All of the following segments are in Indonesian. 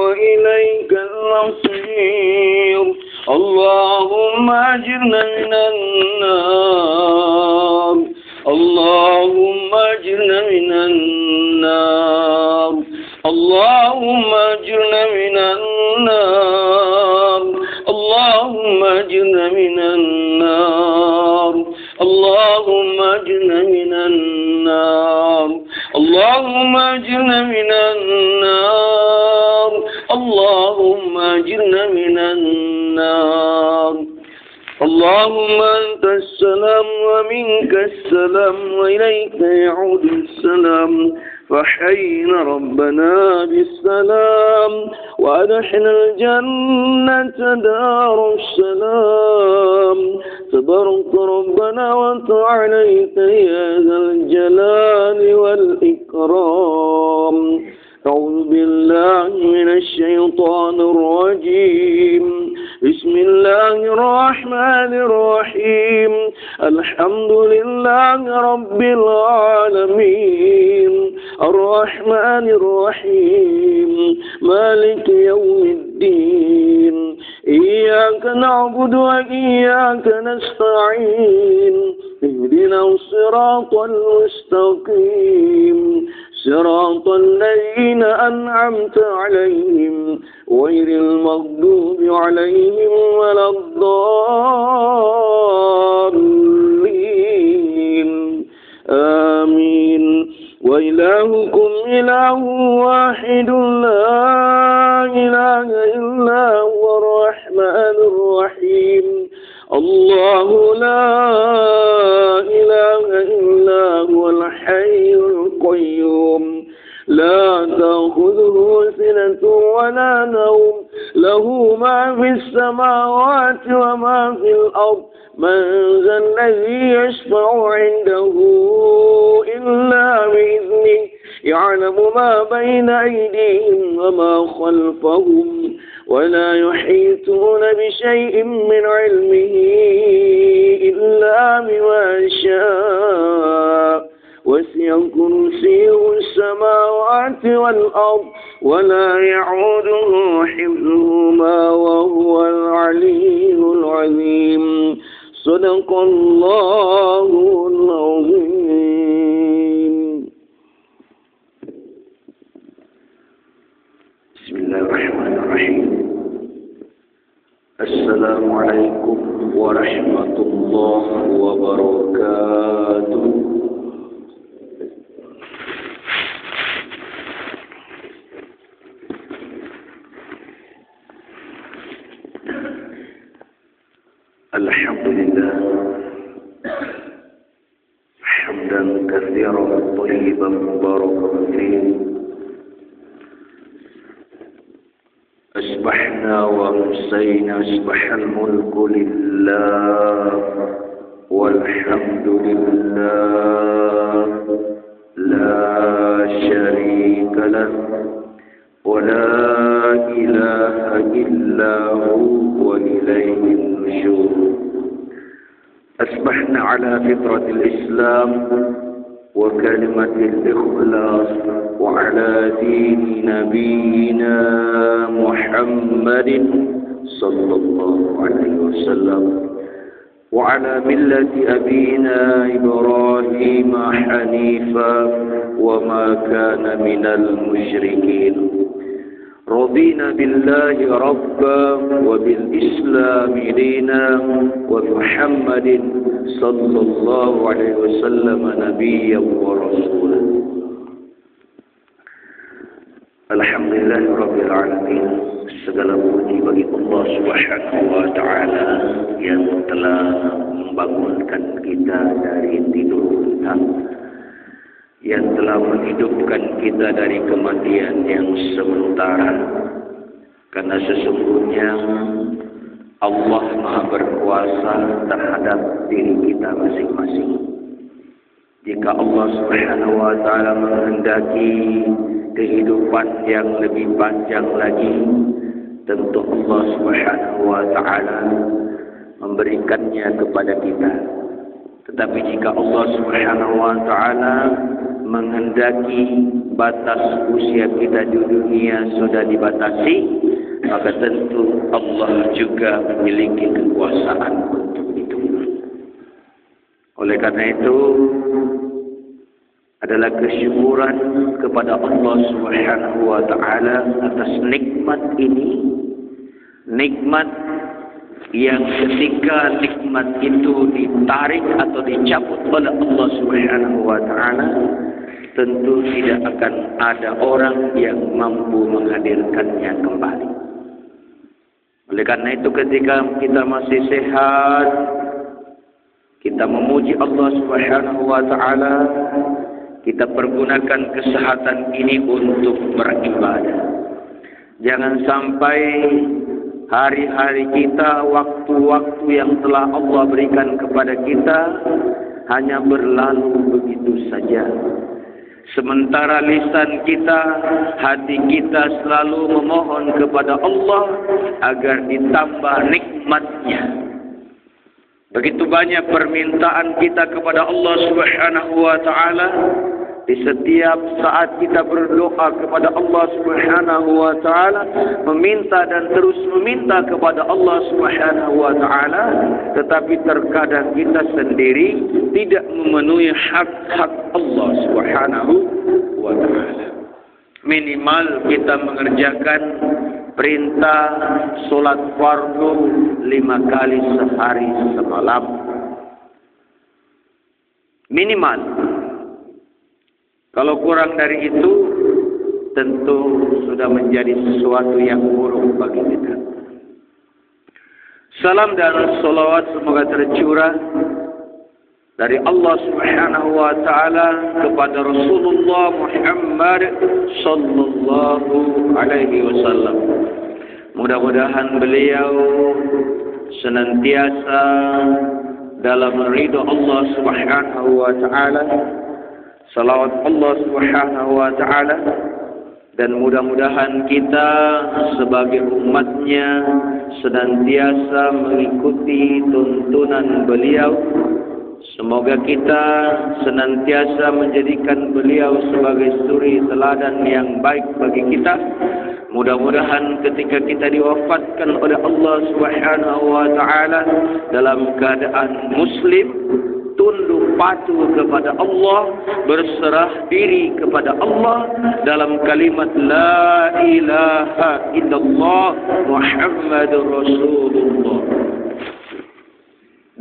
وإليك المصير. اللهم أجرنا من النار. اللهم أجرنا من النار. اللهم أجرنا من النار. اللهم أجرنا من النار. اللهم أجرنا من النار. اللهم أجرنا من النار. اللهم أجرنا من النار. اللهم أنت السلام ومنك السلام وإليك يعود السلام. فحينا ربنا بالسلام وأدخلنا الجنة دار السلام. تبارك ربنا وتعاليت يا ذا الجلال والإكرام. أعوذ بالله من الشيطان الرجيم. بسم الله الرحمن الرحيم. الحمد لله رب العالمين الرحمن الرحيم مالك يوم الدين. إياك نعبد وإياك نستعين. اهدنا الصراط المستقيم صراط الذين أنعمت عليهم غير المغضوب عليهم ولا الضالين. آمين. وإلهكم إله واحد لا إله إلا هو الرحمن الرحيم. الله لا إله إلا هو الحي القيوم لا تأخذه سنة ولا نوم. له ما في السماوات وما في الأرض. من ذا الذي يشفع عنده إلا بإذنه. يعلم ما بين أيديهم وما خلفهم ولا يحيطون بشيء من علمه إلا بما شاء. وسع كرسيه السماوات والأرض ولا يعوده حفظهما وهو العلي العظيم. صدق الله العظيم. بسم الله الرحمن الرحيم. السلام عليكم ورحمة الله وبركاته. الحمد لله حمدا كثيرا طيبا مباركا فيه. أصبحنا وأمسينا أصبح الملك لله والحمد لله لا شريك له ولا إله إلا هو وإليه النشور. أصبحنا على فطرة الإسلام وكلمة الإخلاص وعلى دين نبينا محمد صلى الله عليه وسلم وعلى ملة أبينا إبراهيم حنيفا وما كان من المشركين. رضينا بالله ربا وبالإسلام دينا ومحمد صلى الله عليه وسلم نبيا ورسولا. Alhamdulillah Rabbil Alamin. Segala puji bagi Allah Subhanahu wa Ta'ala yang telah membangunkan kita dari tidur kita, yang telah menghidupkan kita dari kematian yang sementara. Karena sesungguhnya Allah Maha berkuasa terhadap diri kita masing-masing. Jika Allah Subhanahu wa Ta'ala menghendaki kehidupan yang lebih panjang lagi, tentu Allah Subhanahu wa Ta'ala memberikannya kepada kita. Tetapi jika Allah Subhanahu wa Ta'ala menghendaki batas usia kita di dunia sudah dibatasi, maka tentu Allah juga memiliki kekuasaan untuk itu. Oleh karena itu adalah kesyukuran kepada Allah Subhanahu wa taala atas nikmat ini, nikmat yang ketika nikmat itu ditarik atau dicabut oleh Allah Subhanahu wa taala, tentu tidak akan ada orang yang mampu menghadirkannya kembali. Oleh karena itu ketika kita masih sehat, kita memuji Allah Subhanahu wa taala, kita pergunakan kesehatan ini untuk beribadah. Jangan sampai hari-hari kita, waktu-waktu yang telah Allah berikan kepada kita hanya berlalu begitu saja. Sementara lisan kita, hati kita selalu memohon kepada Allah agar ditambah nikmatnya. Begitu banyak permintaan kita kepada Allah Subhanahu wa taala. Di setiap saat kita berdoa kepada Allah Subhanahu wa taala, meminta dan terus meminta kepada Allah Subhanahu wa taala, tetapi terkadang kita sendiri tidak memenuhi hak-hak Allah Subhanahu wa taala. Minimal kita mengerjakan perintah solat fardu 5 kali sehari semalam. Minimal. Kalau kurang dari itu, tentu sudah menjadi sesuatu yang buruk bagi kita. Salam dan salawat semoga tercurah dari Allah Subhanahu wa taala kepada Rasulullah Muhammad sallallahu alaihi wasallam. Mudah-mudahan beliau senantiasa dalam ridha Allah Subhanahu wa taala, salawat Allah Subhanahu wa taala, dan mudah-mudahan kita sebagai umatnya senantiasa mengikuti tuntunan beliau. Semoga kita senantiasa menjadikan beliau sebagai suri teladan yang baik bagi kita. Mudah-mudahan ketika kita diwafatkan oleh Allah Subhanahu wa taala dalam keadaan muslim, tunduk patuh kepada Allah, berserah diri kepada Allah dalam kalimat la ilaha illallah Muhammadur Rasulullah.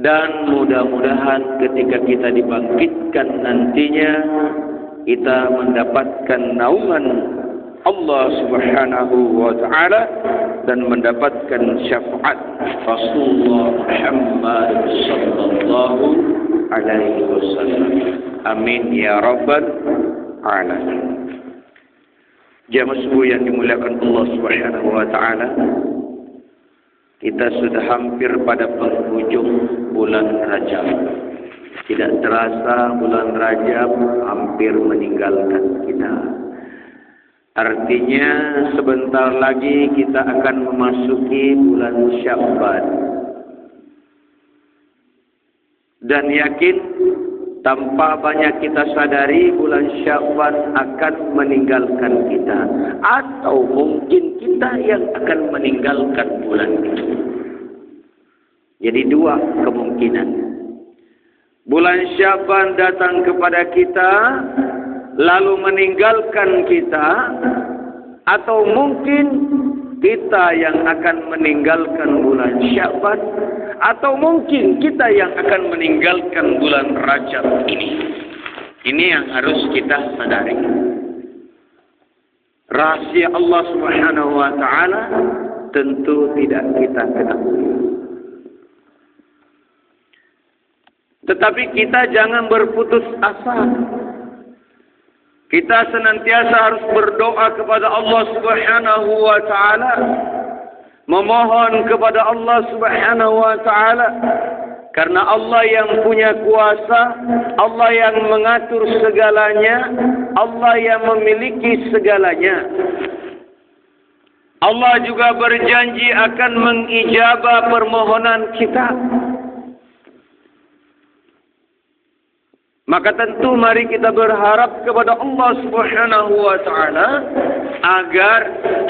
Dan mudah-mudahan ketika kita dibangkitkan nantinya, kita mendapatkan naungan Allah Subhanahu wa taala dan mendapatkan syafaat Rasulullah Muhammad sallallahu alaihi wasallam. Amin ya rabbal alamin. Jamaah subuh yang dimuliakan Allah Subhanahu wa taala, kita sudah hampir pada penghujung bulan Rajab. Tidak terasa bulan Rajab hampir meninggalkan kita. Artinya sebentar lagi kita akan memasuki bulan Sya'ban. Dan yakin tanpa banyak kita sadari bulan Sya'ban akan meninggalkan kita. Atau mungkin kita yang akan meninggalkan bulan itu. Jadi dua kemungkinan. Bulan Sya'ban datang kepada kita lalu meninggalkan kita, atau mungkin kita yang akan meninggalkan bulan Sya'ban, atau mungkin kita yang akan meninggalkan bulan Rajab ini. Ini yang harus kita sadari. Rahasia Allah Subhanahu wa taala tentu tidak kita ketahui. Tetapi kita jangan berputus asa. Kita senantiasa harus berdoa kepada Allah Subhanahu wa taala, memohon kepada Allah Subhanahu wa taala, karena Allah yang punya kuasa, Allah yang mengatur segalanya, Allah yang memiliki segalanya. Allah juga berjanji akan mengijabah permohonan kita. Maka tentu mari kita berharap kepada Allah Subhanahu wa taala agar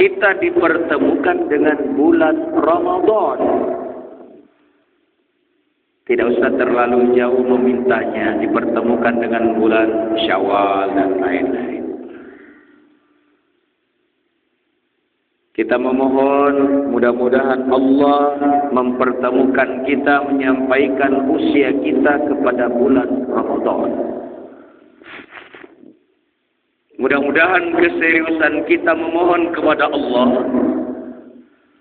kita dipertemukan dengan bulan Ramadan. Tidak usah terlalu jauh memintanya dipertemukan dengan bulan Syawal dan lain-lain. Kita memohon mudah-mudahan Allah mempertemukan kita, menyampaikan usia kita kepada bulan Ramadan. Mudah-mudahan keseriusan kita memohon kepada Allah,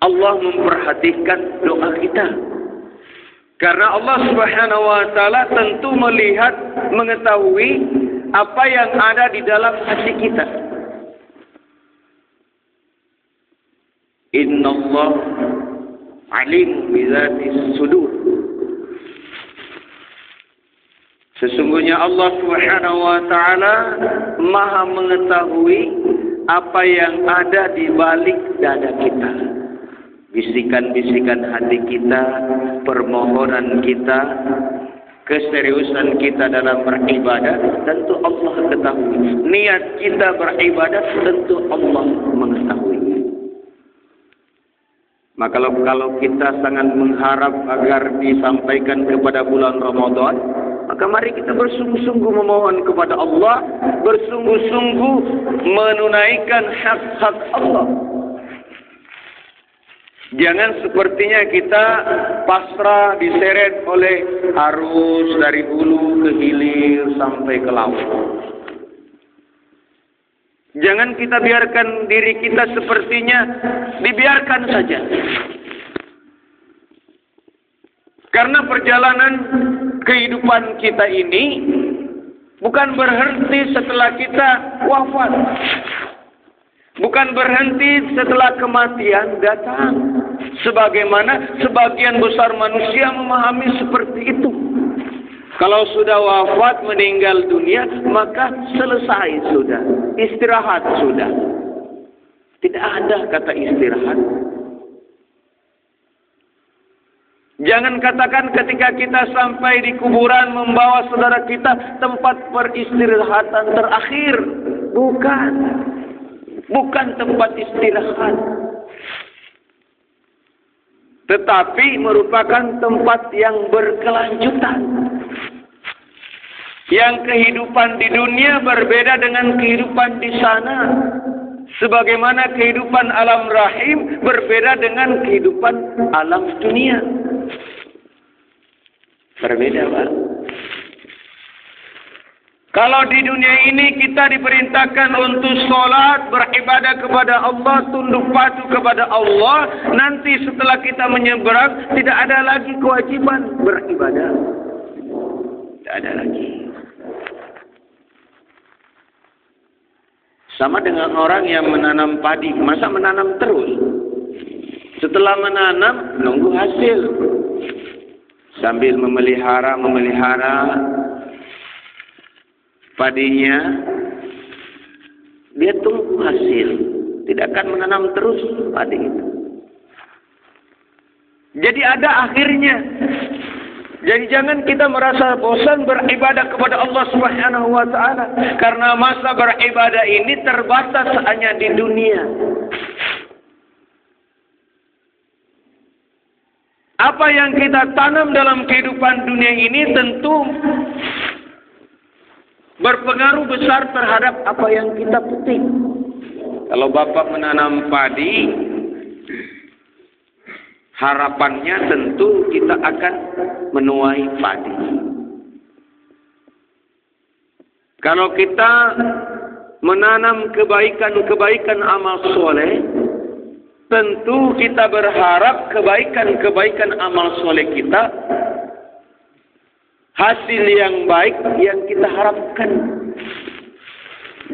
Allah memperhatikan doa kita. Karena Allah Subhanahu wa taala tentu melihat, mengetahui apa yang ada di dalam hati kita. Innallah alim bizatis sudur. Sesungguhnya Allah Subhanahu wa taala Maha mengetahui apa yang ada di balik dada kita. Bisikan-bisikan hati kita, permohonan kita, keseriusan kita dalam beribadah, tentu Allah ketahui. Niat kita beribadah, tentu Allah mengetahui. Maka kalau kita sangat mengharap agar disampaikan kepada bulan Ramadan, maka mari kita bersungguh-sungguh memohon kepada Allah, bersungguh-sungguh menunaikan hak-hak Allah. Jangan sepertinya kita pasrah diseret oleh arus dari hulu ke hilir sampai ke laut. Jangan kita biarkan diri kita sepertinya dibiarkan saja. Karena perjalanan kehidupan kita ini bukan berhenti setelah kita wafat. Bukan berhenti setelah kematian datang. Sebagaimana sebagian besar manusia memahami seperti itu. Kalau sudah wafat meninggal dunia, maka selesai sudah. Istirahat sudah. Tidak ada kata istirahat. Jangan katakan ketika kita sampai di kuburan membawa saudara kita tempat peristirahatan terakhir. Bukan. Bukan tempat istirahat. Tetapi merupakan tempat yang berkelanjutan. Yang kehidupan di dunia berbeda dengan kehidupan di sana. Sebagaimana kehidupan alam rahim berbeda dengan kehidupan alam dunia. Berbeda, Pak. Kalau di dunia ini kita diperintahkan untuk sholat, beribadah kepada Allah, tunduk patuh kepada Allah. Nanti setelah kita menyeberang, tidak ada lagi kewajiban beribadah. Tidak ada lagi. Sama dengan orang yang menanam padi. Masa menanam terus? Setelah menanam, nunggu hasil. Sambil memelihara padinya, dia tunggu hasil. Tidak akan menanam terus padi itu. Jadi ada akhirnya. Jadi jangan kita merasa bosan beribadah kepada Allah Subhanahu wa taala, karena masa beribadah ini terbatas hanya di dunia. Apa yang kita tanam dalam kehidupan dunia ini tentu berpengaruh besar terhadap apa yang kita petik. Kalau Bapak menanam padi, harapannya tentu kita akan menuai padi. Kalau kita menanam kebaikan-kebaikan amal soleh, tentu kita berharap kebaikan-kebaikan amal soleh kita, hasil yang baik yang kita harapkan.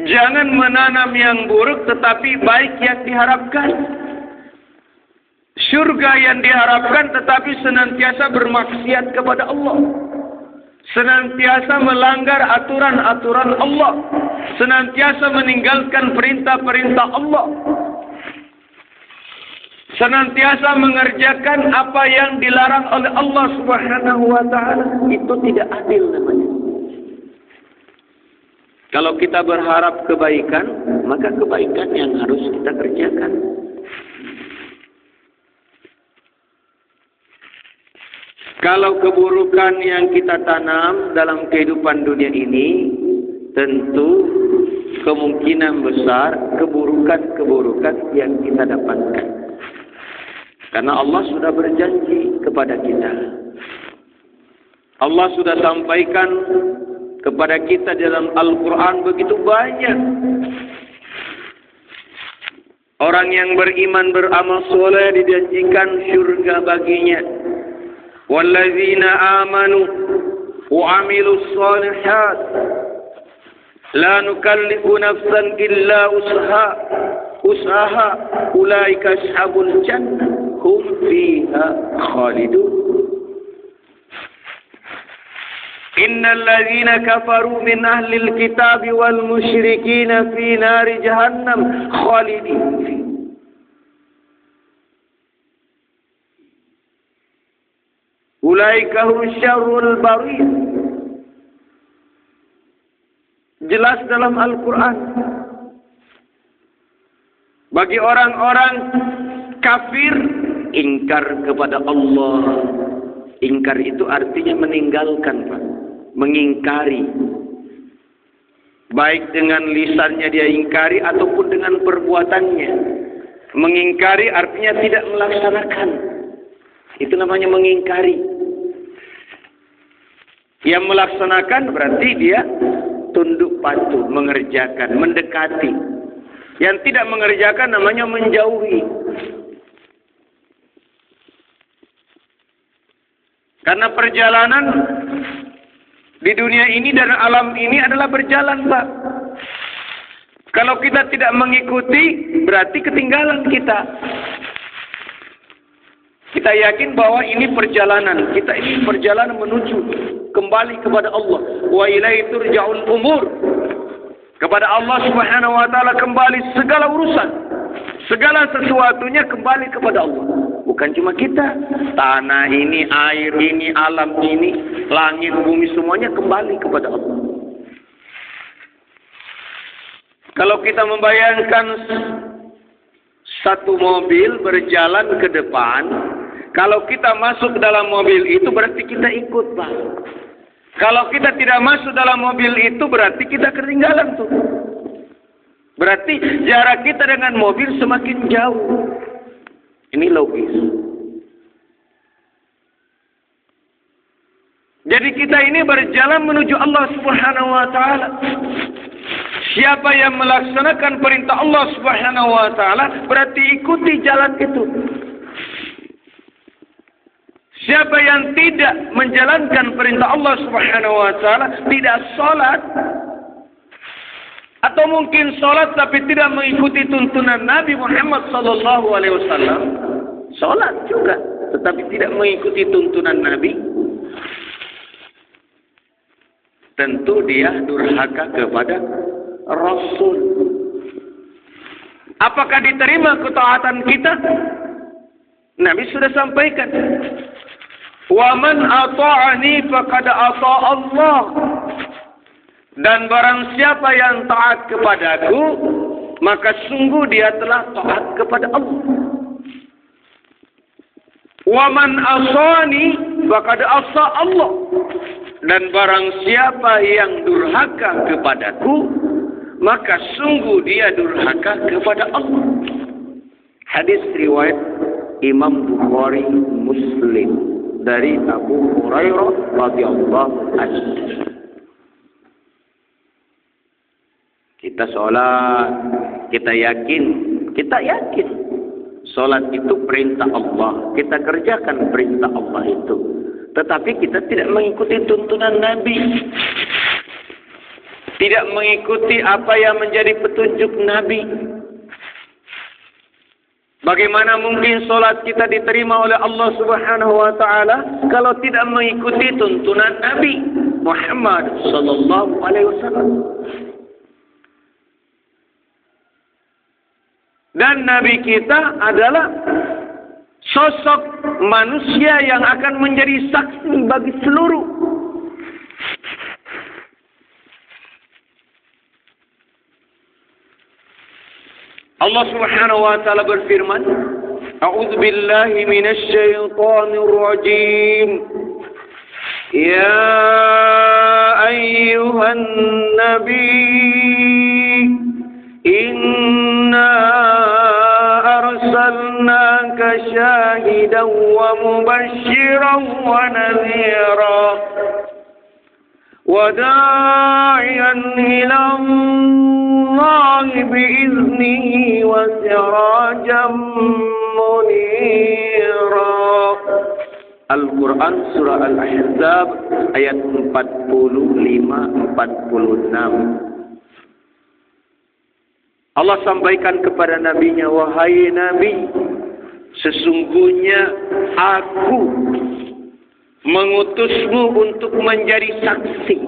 Jangan menanam yang buruk tetapi baik yang diharapkan. Surga yang diharapkan tetapi senantiasa bermaksiat kepada Allah. Senantiasa melanggar aturan-aturan Allah. Senantiasa meninggalkan perintah-perintah Allah. Senantiasa mengerjakan apa yang dilarang oleh Allah Subhanahu wa taala. Itu tidak adil namanya. Kalau kita berharap kebaikan, maka kebaikan yang harus kita kerjakan. Kalau keburukan yang kita tanam dalam kehidupan dunia ini, tentu kemungkinan besar keburukan-keburukan yang kita dapatkan. Karena Allah sudah berjanji kepada kita. Allah sudah sampaikan kepada kita dalam Al-Quran begitu banyak orang yang beriman beramal soleh dijanjikan syurga baginya. Wallazina amanu wa amilus solihat la nukallifu nafsan illa usaha ulaika ashabul jannah hum fiha khalidun. Innal ladzina kafaru min ahlil kitab wal musyrikin fi nari jahannam khalidin fi. Ulaika hum syarrul bariyah. Jelas dalam Al-Quran. Bagi orang-orang kafir, ingkar kepada Allah. Ingkar itu artinya meninggalkan, Pak. Mengingkari. Baik dengan lisannya dia ingkari ataupun dengan perbuatannya. Mengingkari artinya tidak melaksanakan. Itu namanya mengingkari. Yang melaksanakan berarti dia tunduk patuh, mengerjakan, mendekati. Yang tidak mengerjakan namanya menjauhi. Karena perjalanan di dunia ini dan alam ini adalah berjalan, Pak. Kalau kita tidak mengikuti, berarti ketinggalan kita. Kita yakin bahwa ini perjalanan. Kita ini perjalanan menuju kembali kepada Allah. Wa ilaihi turja'ul umur. Kepada Allah Subhanahu wa taala kembali segala urusan. Segala sesuatunya kembali kepada Allah. Bukan cuma kita. Tanah ini, air ini, alam ini, langit, bumi, semuanya kembali kepada Allah. Kalau kita membayangkan satu mobil berjalan ke depan, kalau kita masuk dalam mobil itu berarti kita ikut, Pak. Kalau kita tidak masuk dalam mobil itu berarti kita ketinggalan tuh. Berarti jarak kita dengan mobil semakin jauh. Ini logis. Jadi kita ini berjalan menuju Allah Subhanahu wa taala. Siapa yang melaksanakan perintah Allah Subhanahu wa taala berarti ikuti jalan itu. Siapa yang tidak menjalankan perintah Allah Subhanahu wa taala, tidak salat atau mungkin salat tapi tidak mengikuti tuntunan Nabi Muhammad sallallahu alaihi wasallam, salat juga tetapi tidak mengikuti tuntunan Nabi, tentu dia durhaka kepada Rasul. Apakah diterima ketaatan kita? Nabi sudah sampaikan, wa man ata'ani faqad ata'a Allah. Dan barang siapa yang taat kepadaku, maka sungguh dia telah taat kepada Allah. Wa man asani faqad asa Allah. Dan barang siapa yang durhaka kepadaku, maka sungguh dia durhaka kepada Allah. Hadis riwayat Imam Bukhari Muslim dari Abu Hurairah radhiyallahu anhu. Kita sholat, kita yakin sholat itu perintah Allah. Kita kerjakan perintah Allah itu. Tetapi kita tidak mengikuti tuntunan Nabi. Tidak mengikuti apa yang menjadi petunjuk Nabi. Bagaimana mungkin solat kita diterima oleh Allah Subhanahu wa taala kalau tidak mengikuti tuntunan Nabi Muhammad sallallahu alaihi wasallam? Dan Nabi kita adalah sosok manusia yang akan menjadi saksi bagi seluruh Allah Subhanahu wa taala berfirman, A'udzu billahi minasy syaithanir rajim. Ya ayyuhan nabi, inna arsalnaka syahidan wa mubasysyiran wa nadhira wa da'iyan ila Allah bi'iznihi wa sirajan munira. Al-Quran Surah Al-Ahzab ayat 45-46. Allah sampaikan kepada nabinya, wahai Nabi, sesungguhnya aku mengutusmu untuk menjadi saksi.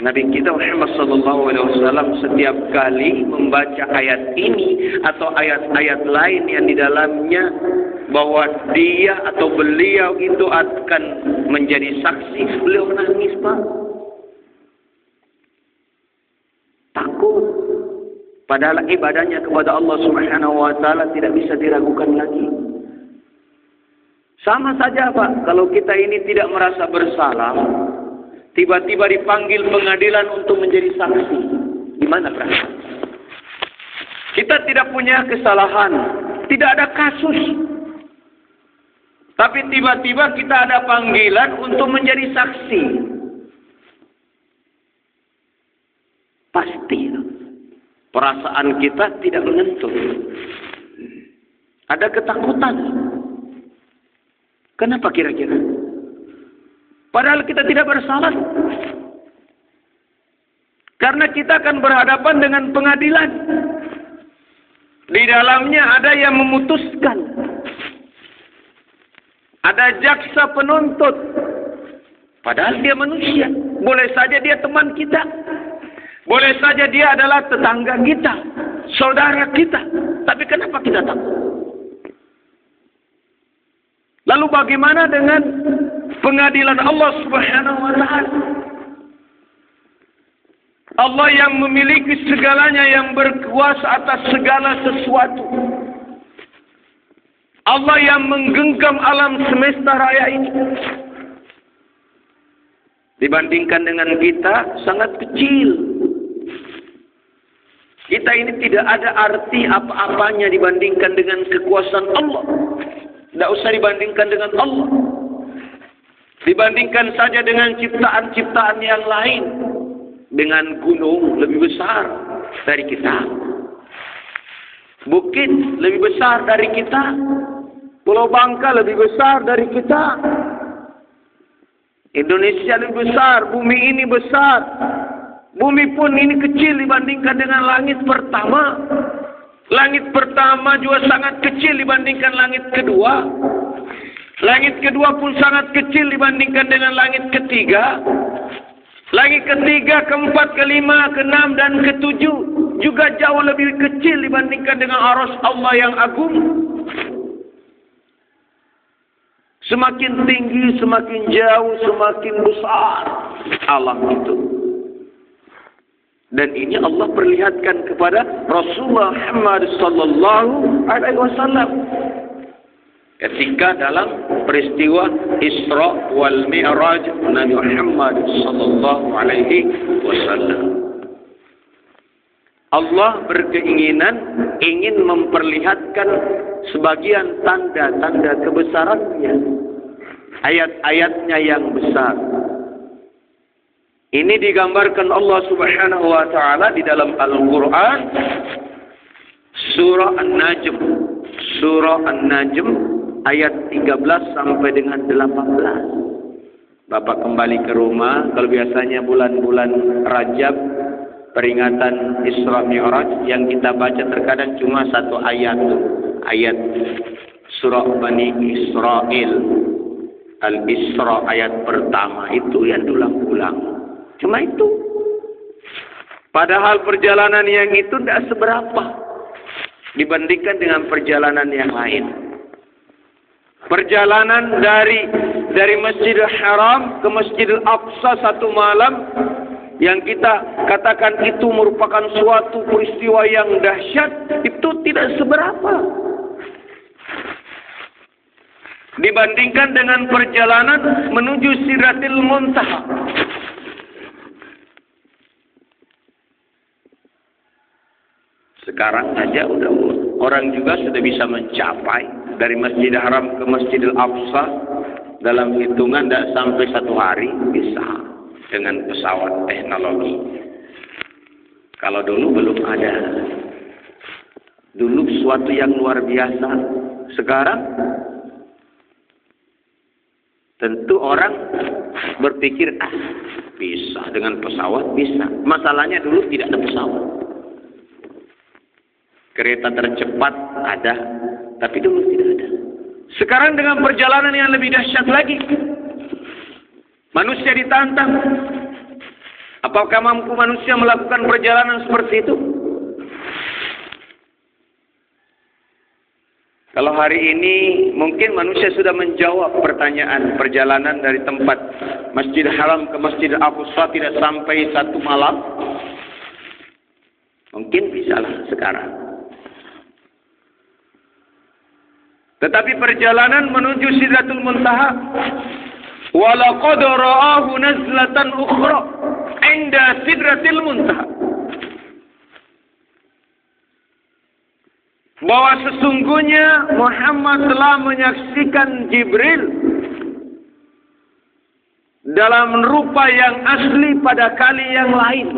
Nabi kita Muhammad SAW setiap kali membaca ayat ini atau ayat-ayat lain yang di dalamnya bahwa dia atau beliau itu akan menjadi saksi, beliau menangis, Pak. Takut. Padahal ibadahnya kepada Allah Subhanahu wa taala tidak bisa diragukan lagi. Sama saja, Pak, kalau kita ini tidak merasa bersalah, tiba-tiba dipanggil pengadilan untuk menjadi saksi. Gimana perasaan? Kita tidak punya kesalahan, tidak ada kasus. Tapi tiba-tiba kita ada panggilan untuk menjadi saksi. Pasti perasaan kita tidak menentu. Ada ketakutan. Kenapa kira-kira? Padahal kita tidak bersalah. Karena kita akan berhadapan dengan pengadilan. Di dalamnya ada yang memutuskan. Ada jaksa penuntut. Padahal dia manusia. Boleh saja dia teman kita. Boleh saja dia adalah tetangga kita. Saudara kita. Tapi kenapa kita takut? Lalu bagaimana dengan pengadilan Allah Subhanahu wa taala? Allah yang memiliki segalanya, yang berkuasa atas segala sesuatu. Allah yang menggenggam alam semesta raya ini. Dibandingkan dengan kita sangat kecil. Kita ini tidak ada arti apa-apanya dibandingkan dengan kekuasaan Allah. Tidak usah dibandingkan dengan Allah. Dibandingkan saja dengan ciptaan-ciptaan yang lain. Dengan gunung lebih besar dari kita. Bukit lebih besar dari kita. Pulau Bangka lebih besar dari kita. Indonesia lebih besar. Bumi ini besar. Bumi pun ini kecil dibandingkan dengan langit pertama. Langit pertama juga sangat kecil dibandingkan langit kedua. Langit kedua pun sangat kecil dibandingkan dengan langit ketiga. Langit ketiga, keempat, kelima, keenam, dan ketujuh juga jauh lebih kecil dibandingkan dengan arsy Allah yang agung. Semakin tinggi, semakin jauh, semakin besar alam itu. Dan ini Allah perlihatkan kepada Rasulullah Muhammad sallallahu alaihi wasallam ketika dalam peristiwa Isra wal Mi'raj Nabi Muhammad sallallahu alaihi wasallam. Allah berkeinginan ingin memperlihatkan sebagian tanda-tanda kebesarannya, ayat-ayatnya yang besar. Ini digambarkan Allah Subhanahu wa taala di dalam Al-Qur'an surah An-Najm. Surah An-Najm ayat 13 sampai dengan 18. Bapak kembali ke rumah, kalau biasanya bulan-bulan Rajab peringatan Isra Mi'raj yang kita baca terkadang cuma satu ayat, ayat surah Bani Israel Al-Isra ayat pertama itu yang diulang-ulang. Cuma itu. Padahal perjalanan yang itu tidak seberapa dibandingkan dengan perjalanan yang lain. Perjalanan dari Masjidil Haram ke Masjidil Aqsa satu malam yang kita katakan itu merupakan suatu peristiwa yang dahsyat, itu tidak seberapa dibandingkan dengan perjalanan menuju Sidratil Muntaha. Sekarang saja orang juga sudah bisa mencapai dari Masjidil Haram ke Masjidil Aqsa dalam hitungan tidak sampai 1 hari bisa dengan pesawat teknologi. Kalau dulu belum ada. Dulu sesuatu yang luar biasa. Sekarang tentu orang berpikir bisa dengan pesawat bisa. Masalahnya dulu tidak ada pesawat. Kereta tercepat ada, tapi dulu tidak ada. Sekarang dengan perjalanan yang lebih dahsyat lagi, manusia ditantang. Apakah mampu manusia melakukan perjalanan seperti itu? Kalau hari ini mungkin manusia sudah menjawab pertanyaan perjalanan dari tempat Masjidil Haram ke Masjidil Aqsa tidak sampai 1 malam. Mungkin bisalah sekarang. Tetapi perjalanan menuju Sidratul Muntaha, walaqad ra'ahu nazlatan ukhra 'inda Sidratil Muntaha. Bahwa sesungguhnya Muhammad telah menyaksikan Jibril dalam rupa yang asli pada kali yang lain.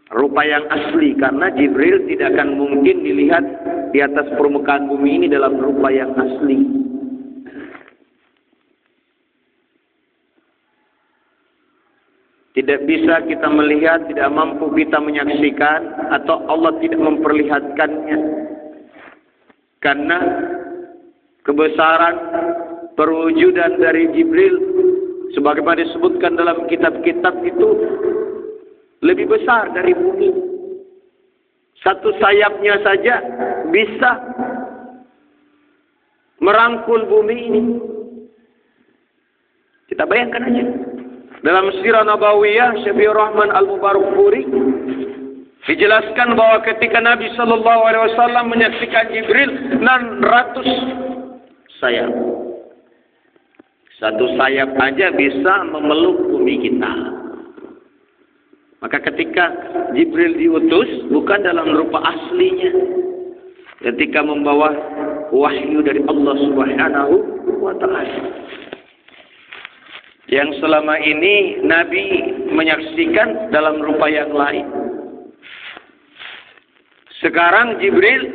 Rupa yang asli, karena Jibril tidak akan mungkin dilihat di atas permukaan bumi ini dalam rupa yang asli. Tidak bisa kita melihat, tidak mampu kita menyaksikan, atau Allah tidak memperlihatkannya. Karena kebesaran perwujudan dari Jibril, sebagaimana disebutkan dalam kitab-kitab itu, lebih besar dari bumi. Satu sayapnya saja bisa merangkul bumi ini. Kita bayangkan aja. Dalam Sirah Nabawiyah Syafiur Rahman Al-Mubarakfuri dijelaskan bahwa ketika Nabi SAW menyaksikan Jibril 600 sayap. Satu sayap aja bisa memeluk bumi kita. Maka ketika Jibril diutus bukan dalam rupa aslinya, ketika membawa wahyu dari Allah Subhanahu wa Ta'ala, yang selama ini Nabi menyaksikan dalam rupa yang lain. Sekarang Jibril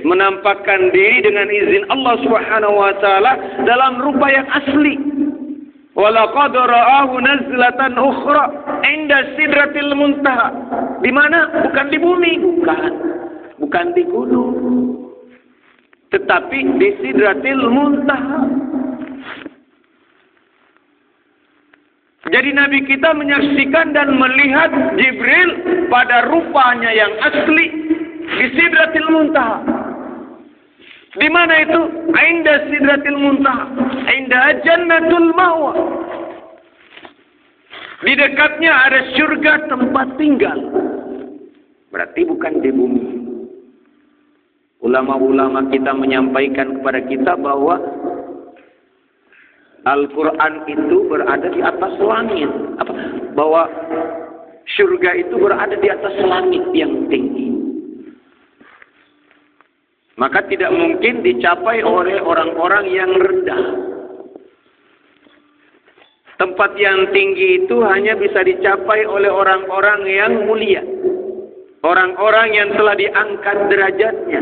menampakkan diri dengan izin Allah Subhanahu wa Ta'ala dalam rupa yang asli. Walaqad ra'ahu nazlatan ukhra 'inda Sidratil Muntaha. Di mana? Bukan di bumi, bukan di gunung, tetapi di Sidratil Muntaha. Jadi Nabi kita menyaksikan dan melihat Jibril pada rupanya yang asli di Sidratil Muntaha. Di mana itu? Inda Sidratil Muntaha, inda Jannatul Ma'wa. Di dekatnya ada surga tempat tinggal. Berarti bukan di bumi. Ulama-ulama kita menyampaikan kepada kita bahwa Al-Quran itu berada di atas langit. Bahwa surga itu berada di atas langit yang tinggi. Maka tidak mungkin dicapai oleh orang-orang yang rendah. Tempat yang tinggi itu hanya bisa dicapai oleh orang-orang yang mulia. Orang-orang yang telah diangkat derajatnya.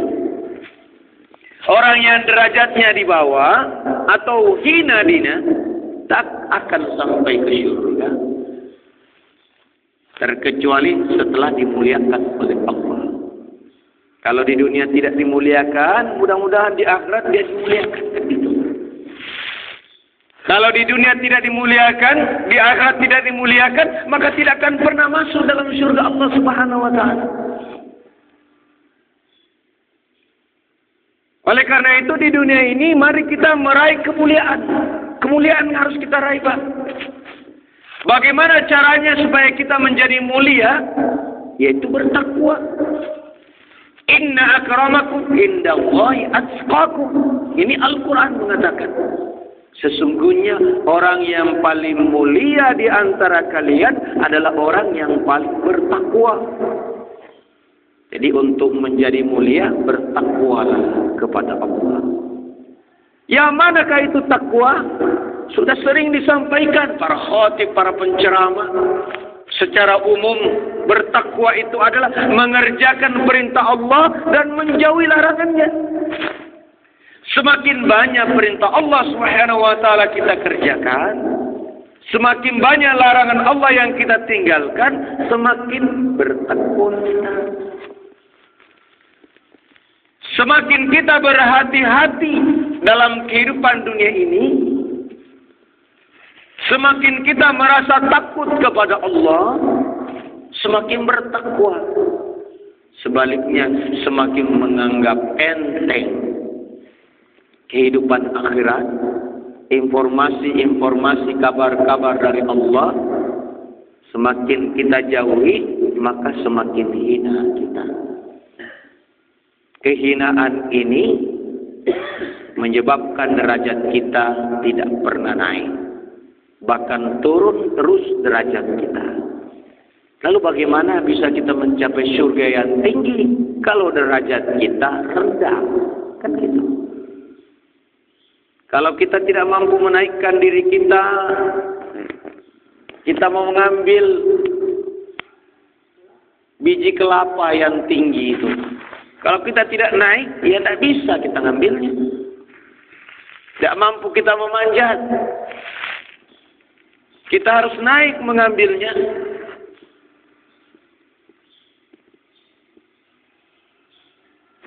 Orang yang derajatnya di bawah atau hina dina tak akan sampai ke surga. Terkecuali setelah dimuliakan oleh Allah. Kalau di dunia tidak dimuliakan, mudah-mudahan di akhirat dia dimuliakan. Kalau di dunia tidak dimuliakan, di akhirat tidak dimuliakan, maka tidak akan pernah masuk dalam surga Allah Subhanahu wa Ta'ala. Oleh karena itu di dunia ini mari kita meraih kemuliaan. Kemuliaan harus kita raih, Pak. Bagaimana caranya supaya kita menjadi mulia? Yaitu bertakwa. Inna akramakum indallahi atqakum. Ini Al-Quran mengatakan. Sesungguhnya orang yang paling mulia di antara kalian adalah orang yang paling bertakwa. Jadi untuk menjadi mulia, bertakwalah kepada Allah. Yang manakah itu takwa? Sudah sering disampaikan para khatib, para penceramah. Secara umum, bertakwa itu adalah mengerjakan perintah Allah dan menjauhi larangannya. Semakin banyak perintah Allah Subhanahu wa taala kita kerjakan, semakin banyak larangan Allah yang kita tinggalkan, semakin bertakwa kita. Semakin kita berhati-hati dalam kehidupan dunia ini, semakin kita merasa takut kepada Allah, semakin bertakwa. Sebaliknya, semakin menganggap enteng kehidupan akhirat, informasi-informasi, kabar-kabar dari Allah, semakin kita jauhi, maka semakin hina kita. Kehinaan ini menyebabkan derajat kita tidak pernah naik, bahkan turun terus derajat kita. Lalu bagaimana bisa kita mencapai surga yang tinggi kalau derajat kita rendah? Kan gitu. Kalau kita tidak mampu menaikkan diri kita, kita mau mengambil biji kelapa yang tinggi itu. Kalau kita tidak naik, ya tidak bisa kita ngambilnya. Tidak mampu kita memanjat. Kita harus naik mengambilnya.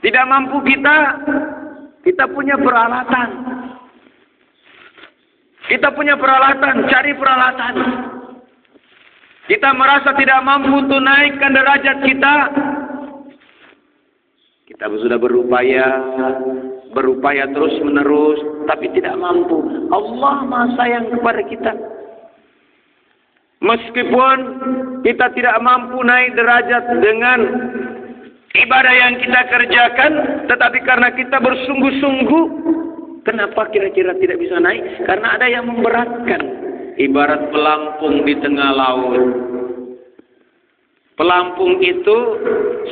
Tidak mampu kita punya peralatan. Kita punya peralatan, cari peralatan. Kita merasa tidak mampu untuk naikkan derajat kita. Kita sudah berupaya terus menerus, tapi tidak mampu. Allah Maha sayang kepada kita. Meskipun kita tidak mampu naik derajat dengan ibadah yang kita kerjakan, tetapi karena kita bersungguh-sungguh, kenapa kira-kira tidak bisa naik? Karena ada yang memberatkan. Ibarat pelampung di tengah laut. Pelampung itu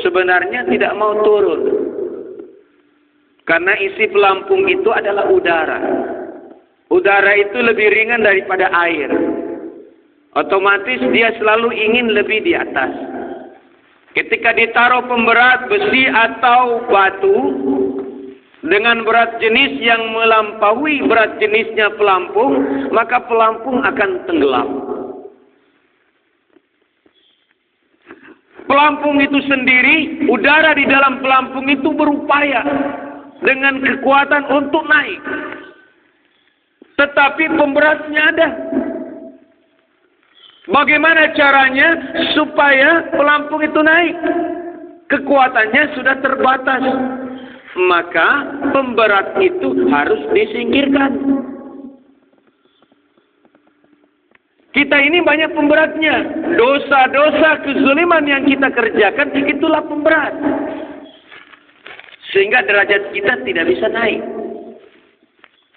sebenarnya tidak mau turun. Karena isi pelampung itu adalah udara. Udara itu lebih ringan daripada air. Otomatis dia selalu ingin lebih di atas. Ketika ditaruh pemberat besi atau batu, dengan berat jenis yang melampaui berat jenisnya pelampung, maka pelampung akan tenggelam. Pelampung itu sendiri, udara di dalam pelampung itu berupaya dengan kekuatan untuk naik. Tetapi pemberatnya ada. Bagaimana caranya supaya pelampung itu naik? Kekuatannya sudah terbatas. Maka pemberat itu harus disingkirkan. Kita ini banyak pemberatnya. Dosa-dosa kezaliman yang kita kerjakan, itulah pemberat. Sehingga derajat kita tidak bisa naik.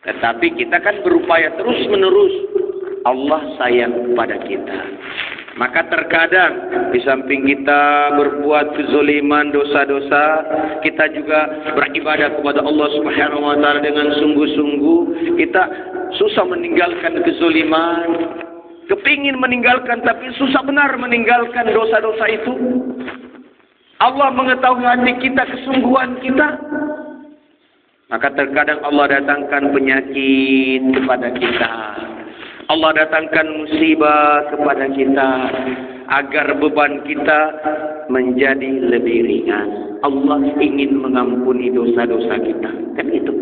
Tetapi kita kan berupaya terus menerus. Allah sayang kepada kita. Maka terkadang di samping kita berbuat kezaliman, dosa-dosa, kita juga beribadah kepada Allah Subhanahu wa taala dengan sungguh-sungguh. Kita susah meninggalkan kezaliman, kepingin meninggalkan tapi susah benar meninggalkan dosa-dosa itu. Allah mengetahui hati kita, kesungguhan kita. Maka terkadang Allah datangkan penyakit kepada kita. Allah datangkan musibah kepada kita agar beban kita menjadi lebih ringan. Allah ingin mengampuni dosa-dosa kita. Kan itu.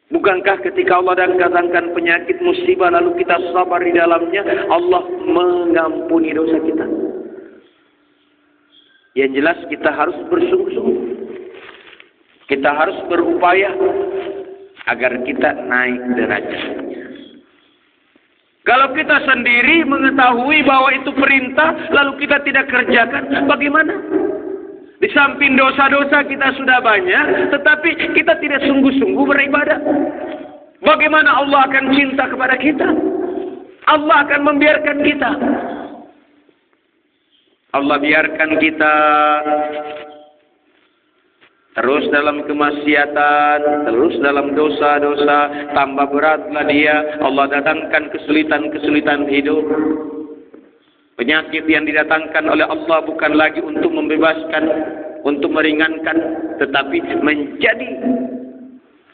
Bukankah ketika Allah datangkan penyakit musibah lalu kita sabar di dalamnya, Allah mengampuni dosa kita? Yang jelas kita harus bersungguh-sungguh. Kita harus berupaya agar kita naik derajatnya. Kalau kita sendiri mengetahui bahwa itu perintah, lalu kita tidak kerjakan, bagaimana? Di samping dosa-dosa kita sudah banyak, tetapi kita tidak sungguh-sungguh beribadah. Bagaimana Allah akan cinta kepada kita? Allah akan membiarkan kita. Allah biarkan kita terus dalam kemaksiatan, terus dalam dosa-dosa, tambah beratlah dia. Allah datangkan kesulitan-kesulitan hidup. Penyakit yang didatangkan oleh Allah bukan lagi untuk membebaskan, untuk meringankan, tetapi menjadi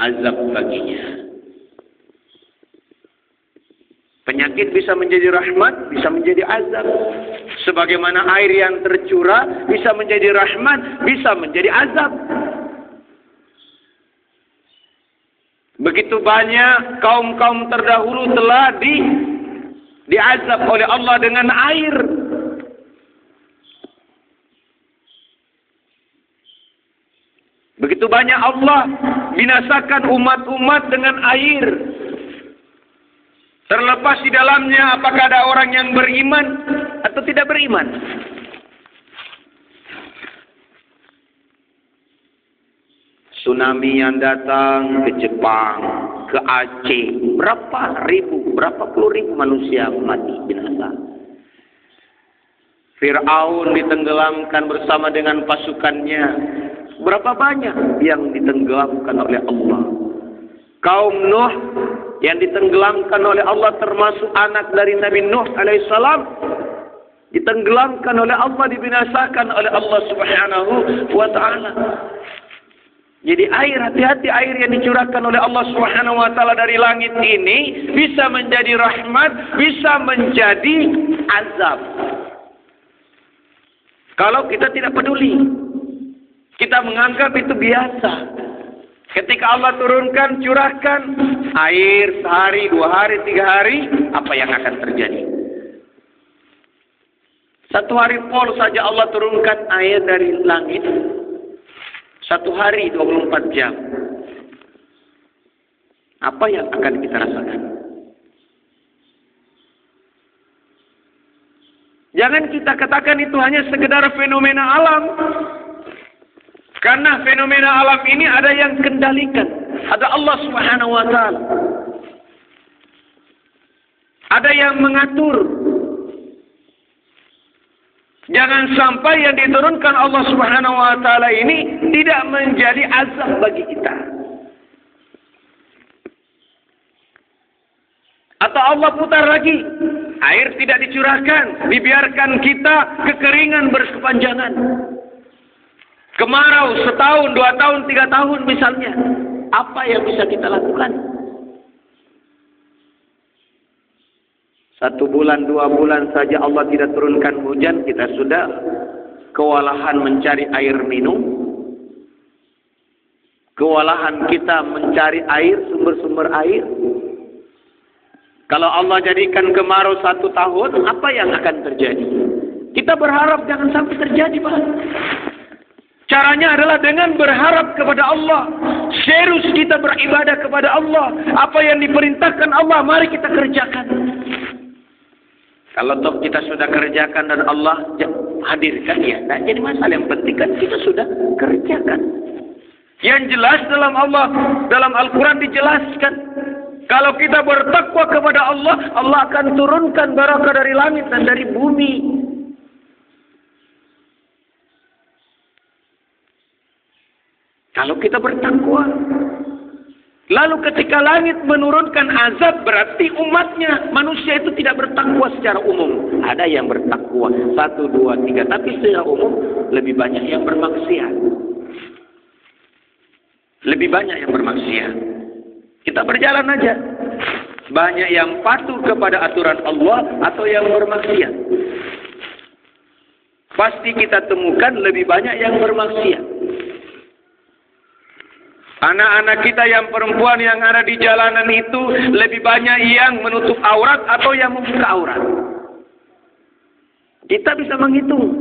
azab baginya. Penyakit bisa menjadi rahmat, bisa menjadi azab. Sebagaimana air yang tercurah bisa menjadi rahmat, bisa menjadi azab. Begitu banyak kaum-kaum terdahulu telah diazab oleh Allah dengan air. Begitu banyak Allah binasakan umat-umat dengan air. Terlepas di dalamnya apakah ada orang yang beriman atau tidak beriman. Tsunami yang datang ke Jepang, ke Aceh, berapa puluh ribu manusia mati binasa. Fir'aun ditenggelamkan bersama dengan pasukannya. Berapa banyak yang ditenggelamkan oleh Allah. Kaum Nuh yang ditenggelamkan oleh Allah, termasuk anak dari Nabi Nuh alaihissalam, ditenggelamkan oleh Allah, dibinasakan oleh Allah subhanahu wa ta'ala. Jadi air, hati-hati, air yang dicurahkan oleh Allah subhanahu wa ta'ala dari langit ini bisa menjadi rahmat, bisa menjadi azab. Kalau kita tidak peduli, kita menganggap itu biasa. Ketika Allah turunkan, curahkan air sehari, 2 hari, 3 hari, apa yang akan terjadi? 1 hari full saja Allah turunkan air dari langit. 1 hari 24 jam. Apa yang akan kita rasakan? Jangan kita katakan itu hanya sekedar fenomena alam. Karena fenomena alam ini ada yang kendalikan. Ada Allah subhanahu wa ta'ala. Ada yang mengatur. Jangan sampai yang diturunkan Allah subhanahu wa ta'ala ini tidak menjadi azab bagi kita. Atau Allah putar lagi. Air tidak dicurahkan. Dibiarkan kita kekeringan berkepanjangan. Kemarau 1 tahun, 2 tahun, 3 tahun misalnya. Apa yang bisa kita lakukan? 1 bulan, 2 bulan saja Allah tidak turunkan hujan, kita sudah kewalahan mencari air minum. Kewalahan kita mencari air, sumber-sumber air. Kalau Allah jadikan kemarau 1 tahun, apa yang akan terjadi? Kita berharap jangan sampai terjadi, Pak. Caranya adalah dengan berharap kepada Allah. Serius kita beribadah kepada Allah. Apa yang diperintahkan Allah, mari kita kerjakan. Kalau toh kita sudah kerjakan dan Allah hadirkan, ya nah, jadi masalah yang penting kan kita sudah kerjakan. Yang jelas dalam Al-Quran dijelaskan. Kalau kita bertakwa kepada Allah, Allah akan turunkan barakah dari langit dan dari bumi. Kalau kita bertakwa. Lalu ketika langit menurunkan azab, berarti umatnya, manusia itu tidak bertakwa secara umum. Ada yang bertakwa 1, 2, 3, tapi secara umum lebih banyak yang bermaksiat. Lebih banyak yang bermaksiat. Kita berjalan aja. Banyak yang patuh kepada aturan Allah atau yang bermaksiat. Pasti kita temukan lebih banyak yang bermaksiat. Anak-anak kita yang perempuan yang ada di jalanan itu lebih banyak yang menutup aurat atau yang membuka aurat. Kita bisa menghitung.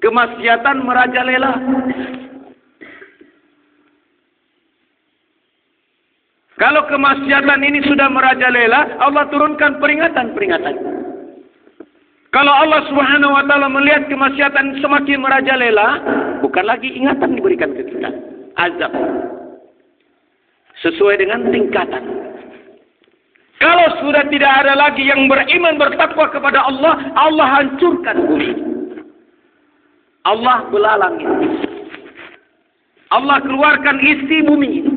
Kemaksiatan merajalela. Kalau kemaksiatan ini sudah merajalela, Allah turunkan peringatan-peringatan. Kalau Allah Subhanahu wa taala melihat kemaksiatan semakin merajalela, bukan lagi ingatan diberikan ke kita, azab. Sesuai dengan tingkatan. Kalau sudah tidak ada lagi yang beriman bertakwa kepada Allah, Allah hancurkan bumi. Allah belah langit. Allah keluarkan isi bumi ini.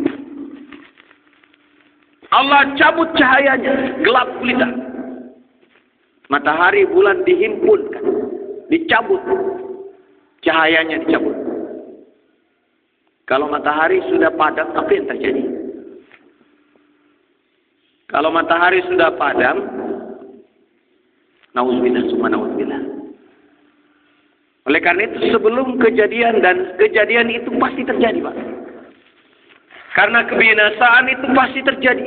Allah cabut cahayanya, gelap gulita. Matahari bulan dihimpunkan, dicabut. Cahayanya dicabut. Kalau matahari sudah padam, apa yang terjadi? Kalau matahari sudah padam, nauzubillah, summa nauzubillah. Oleh karena itu sebelum kejadian, dan kejadian itu pasti terjadi, Pak. Karena kebinasaan itu pasti terjadi.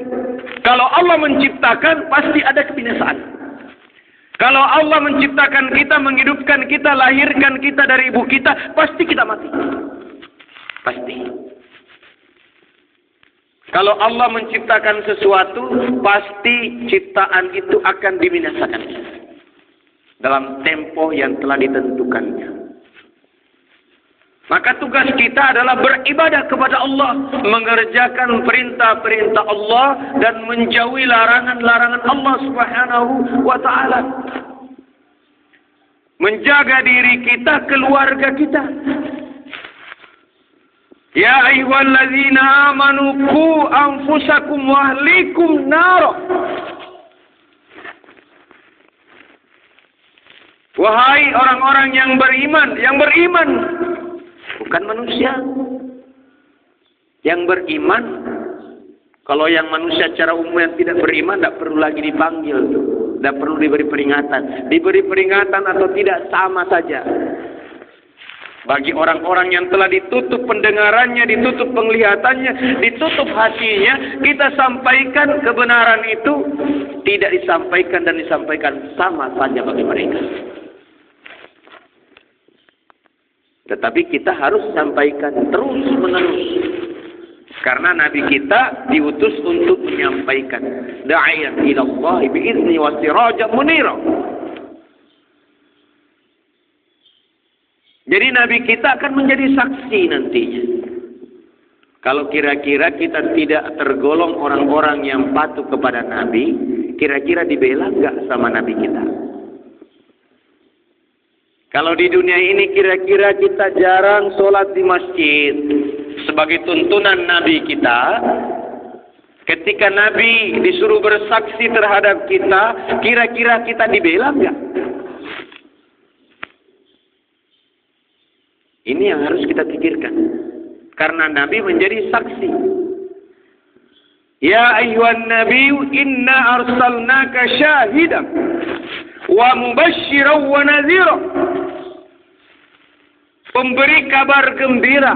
Kalau Allah menciptakan, pasti ada kebinasaan. Kalau Allah menciptakan kita, menghidupkan kita, lahirkan kita dari ibu kita, pasti kita mati. Pasti. Kalau Allah menciptakan sesuatu, pasti ciptaan itu akan dibinasakan dalam tempo yang telah ditentukannya. Maka tugas kita adalah beribadah kepada Allah, mengerjakan perintah-perintah Allah dan menjauhi larangan-larangan Allah Subhanahu wa taala. Menjaga diri kita, keluarga kita. Ya ayyuhallazina amanu qu anfusakum wa ahlikum nar. Wahai orang-orang yang beriman, bukan manusia. Yang beriman, kalau yang manusia secara umum yang tidak beriman, tidak perlu lagi dipanggil, tidak perlu diberi peringatan. Diberi peringatan atau tidak sama saja. Bagi orang-orang yang telah ditutup pendengarannya, ditutup penglihatannya, ditutup hatinya, kita sampaikan kebenaran itu, tidak disampaikan dan disampaikan sama saja bagi mereka. Tetapi kita harus sampaikan terus menerus. Karena Nabi kita diutus untuk menyampaikan. Da'iyan ila Allah bi'izni wa sirajan munira. Jadi Nabi kita akan menjadi saksi nantinya. Kalau kira-kira kita tidak tergolong orang-orang yang patuh kepada Nabi, kira-kira dibela enggak sama Nabi kita? Kalau di dunia ini kira-kira kita jarang sholat di masjid sebagai tuntunan Nabi kita, ketika Nabi disuruh bersaksi terhadap kita, kira-kira kita dibela enggak? Ini yang harus kita pikirkan. Karena Nabi menjadi saksi. Ya ayyuhan nabiyyu inna arsalnaka syahidan wa mubasysyiran wa nadhira. Pemberi kabar gembira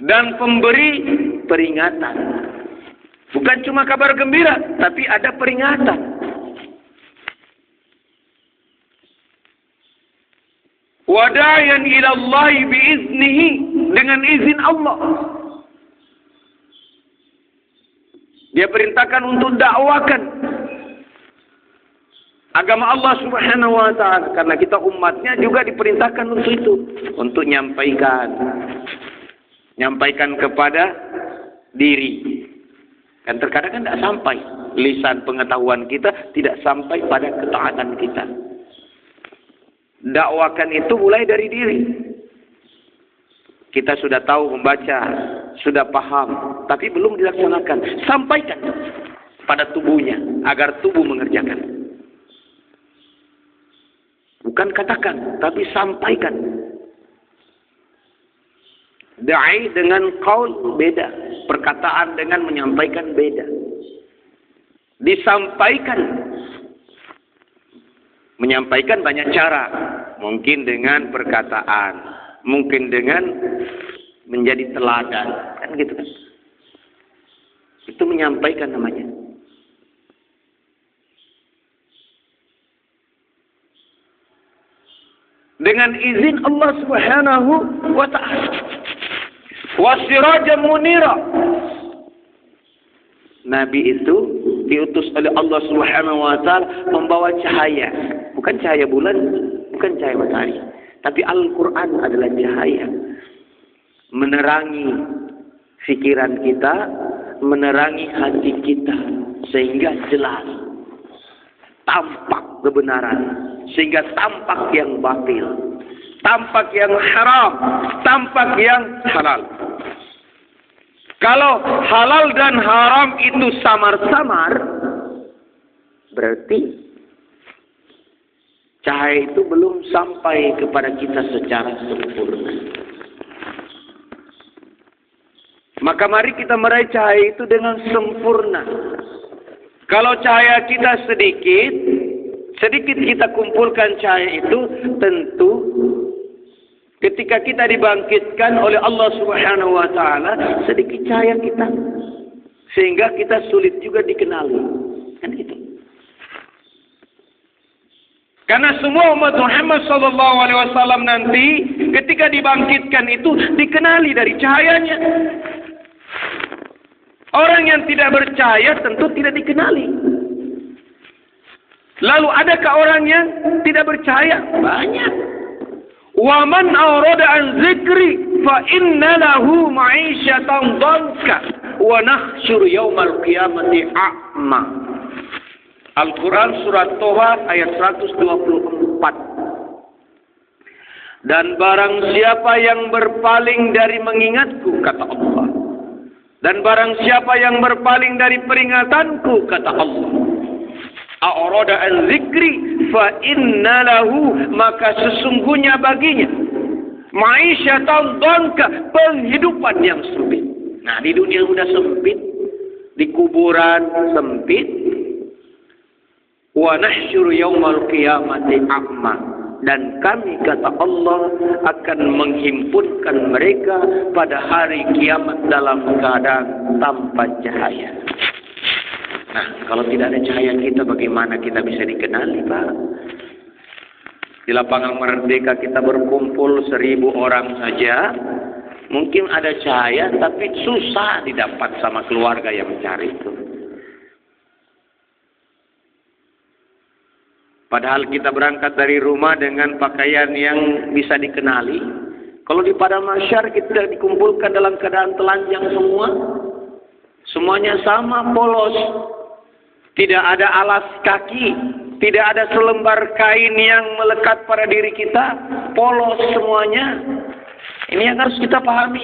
dan pemberi peringatan. Bukan cuma kabar gembira, tapi ada peringatan. Wadayan ilallahi biiznihi, dengan izin Allah. Dia perintahkan untuk dakwakan agama Allah Subhanahu wa taala, karena kita umatnya juga diperintahkan untuk itu, untuk nyampaikan kepada diri. Kan terkadang kan tidak sampai lisan pengetahuan kita, tidak sampai pada ketaatan kita. Dakwakan itu mulai dari diri. Kita sudah tahu membaca, sudah paham, tapi belum dilaksanakan. Sampaikan pada tubuhnya agar tubuh mengerjakan. Bukan katakan, tapi sampaikan. Da'i dengan qaul beda, perkataan dengan menyampaikan beda. Disampaikan. Menyampaikan banyak cara, mungkin dengan perkataan, mungkin dengan menjadi teladan, kan gitu kan? Itu menyampaikan namanya. Dengan izin Allah Subhanahu wa taala. Wa sirajan munira. Nabi itu diutus oleh Allah Subhanahu wa taala membawa cahaya, bukan cahaya bulan, bukan cahaya matahari, tapi Al-Qur'an adalah cahaya menerangi pikiran kita, menerangi hati kita sehingga jelas tampak kebenaran, sehingga tampak yang batil, tampak yang haram, tampak yang halal. Kalau halal dan haram itu samar-samar, berarti cahaya itu belum sampai kepada kita secara sempurna. Maka mari kita meraih cahaya itu dengan sempurna. Kalau cahaya kita sedikit kita kumpulkan cahaya itu, tentu ketika kita dibangkitkan oleh Allah Subhanahu wa taala, sedikit cahaya kita, sehingga kita sulit juga dikenali. Kan gitu. Karena semua umat Muhammad sallallahu alaihi wasallam nanti ketika dibangkitkan itu dikenali dari cahayanya. Orang yang tidak percaya tentu tidak dikenali. Lalu adakah orang yang tidak percaya? Banyak. Wa man arada an zikri fa inna lahu ma'isyatan dhanka wa nahsyur yaumal qiyamati a'ma. Al-Quran surat Toha ayat 124. Dan barang siapa yang berpaling dari mengingatku, kata Allah, dan barang siapa yang berpaling dari peringatanku, kata Allah, a'rada an zikri fa inna lahu, maka sesungguhnya baginya ma'isyatan dhanka, penghidupan yang sempit. Nah, di dunia sudah sempit, di kuburan sempit. Wa nahsyuru yaumal qiyamati a'ma, dan kami, kata Allah, akan menghimpunkan mereka pada hari kiamat dalam keadaan tanpa cahaya. Nah, kalau tidak ada cahaya kita, bagaimana kita bisa dikenali, Pak? Di lapangan Merdeka kita berkumpul 1000 orang saja, mungkin ada cahaya, tapi susah didapat sama keluarga yang mencari itu. Padahal kita berangkat dari rumah dengan pakaian yang bisa dikenali. Kalau di padang mahsyar kita dikumpulkan dalam keadaan telanjang semua, semuanya sama, polos. Tidak ada alas kaki, tidak ada selembar kain yang melekat pada diri kita, polos semuanya. Ini yang harus kita pahami.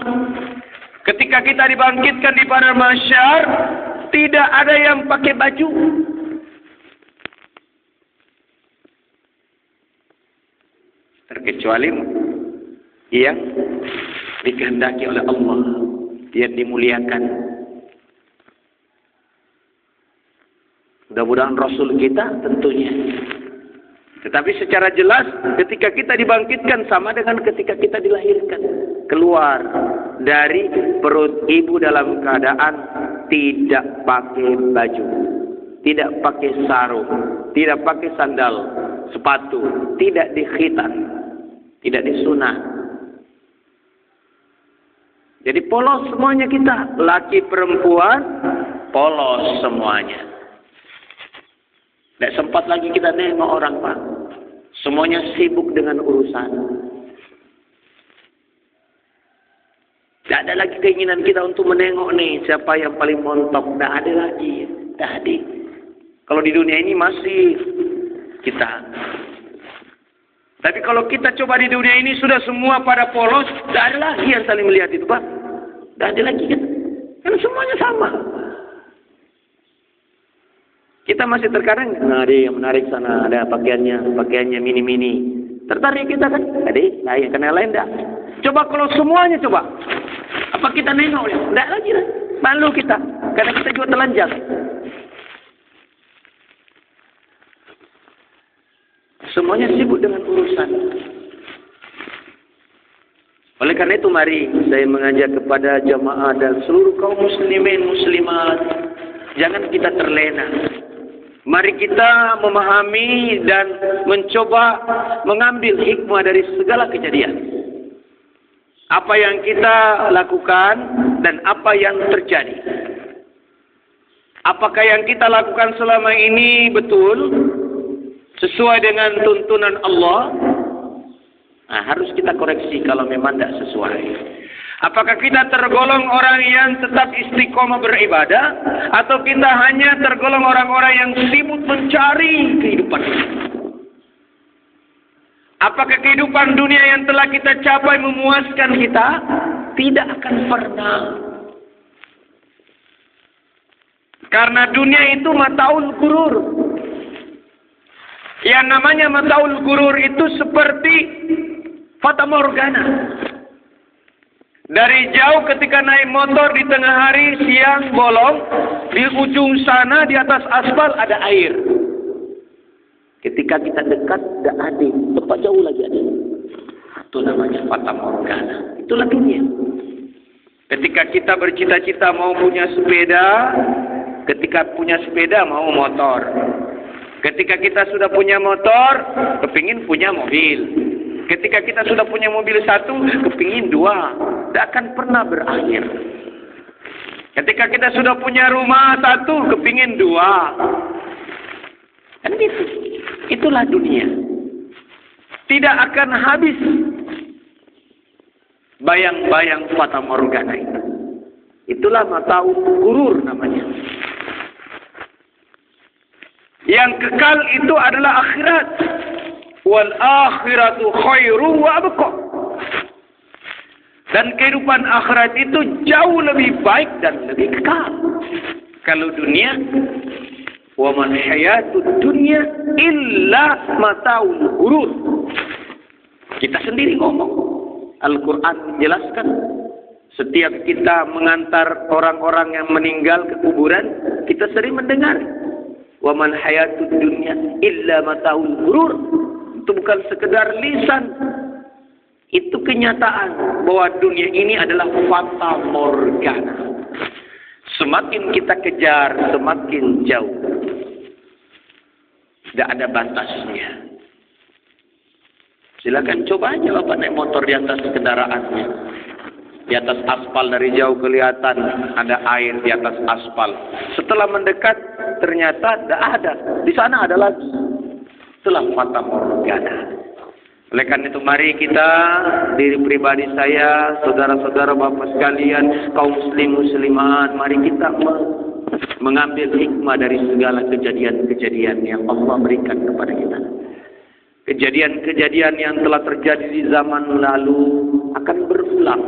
Ketika kita dibangkitkan di padang mahsyar, tidak ada yang pakai baju. Terkecuali yang dikehendaki oleh Allah, yang dimuliakan. Mudah-mudahan Rasul kita tentunya. Tetapi secara jelas ketika kita dibangkitkan sama dengan ketika kita dilahirkan. Keluar dari perut ibu dalam keadaan tidak pakai baju, tidak pakai sarung, tidak pakai sandal, sepatu, tidak dikhitan, tidak disunah. Jadi polos semuanya kita, laki perempuan polos semuanya. Tidak sempat lagi kita nengok orang, Pak. Semuanya sibuk dengan urusan. Tidak ada lagi keinginan kita untuk menengok nih siapa yang paling montok. Tidak ada lagi. Tidak ada. Kalau di dunia ini masih kita. Tapi kalau kita coba di dunia ini sudah semua pada polos, tidak ada lagi yang saling melihat itu, Pak. Tidak ada lagi kan? Kan semuanya sama. Kita masih terkadang, nah ada yang menarik sana, ada pakaiannya mini-mini. Tertarik kita kan? Ada, lain karena lain dah. Coba kalau semuanya coba, apa kita nengok? Tidak lagi lah. Malu kita, karena kita juga telanjang. Semuanya sibuk dengan urusan. Oleh karena itu mari saya mengajak kepada jamaah dan seluruh kaum muslimin muslimat, jangan kita terlena. Mari kita memahami dan mencoba mengambil hikmah dari segala kejadian. Apa yang kita lakukan dan apa yang terjadi. Apakah yang kita lakukan selama ini betul? Sesuai dengan tuntunan Allah? Nah, harus kita koreksi kalau memang tidak sesuai. Apakah kita tergolong orang yang tetap istiqomah beribadah? Atau kita hanya tergolong orang-orang yang sibuk mencari kehidupan? Apakah kehidupan dunia yang telah kita capai memuaskan kita? Tidak akan pernah. Karena dunia itu mataul gurur. Yang namanya mataul gurur itu seperti fata morgana. Dari jauh ketika naik motor di tengah hari, siang bolong, di ujung sana di atas aspal ada air. Ketika kita dekat, tidak ada. Tempat jauh lagi ada. Itu namanya fata morgana. Itulah dunia. Ketika kita bercita-cita mau punya sepeda, ketika punya sepeda mau motor. Ketika kita sudah punya motor, kepingin punya mobil. Ketika kita sudah punya mobil satu, kepingin dua. Tidak akan pernah berakhir. Ketika kita sudah punya rumah satu, kepingin dua. Kan gitu. Itulah dunia. Tidak akan habis bayang-bayang fata morgana itu. Itulah mataul gurur namanya. Yang kekal itu adalah akhirat. Wal akhiratu khairu wa abqa. Dan kehidupan akhirat itu jauh lebih baik dan lebih kekal. Kalau dunia, wa man hayatud dunya illa mataul ghurur. Kita sendiri ngomong. Al-Quran menjelaskan, setiap kita mengantar orang-orang yang meninggal ke kuburan, kita sering mendengar, wa man hayatud dunya illa mataul ghurur. Itu bukan sekedar lisan, itu kenyataan bahwa dunia ini adalah fata morgana. Semakin kita kejar, semakin jauh. Tidak ada batasnya. Silakan coba aja Bapak naik motor di atas kendaraannya. Di atas aspal dari jauh kelihatan ada air di atas aspal. Setelah mendekat ternyata tidak ada. Di sana ada lagi. Itulah fata morgana. Oleh karena itu mari kita, diri pribadi saya, saudara-saudara Bapak sekalian, kaum muslim muslimat, mari kita mengambil hikmah dari segala kejadian-kejadian yang Allah berikan kepada kita. Kejadian-kejadian yang telah terjadi di zaman lalu akan berulang.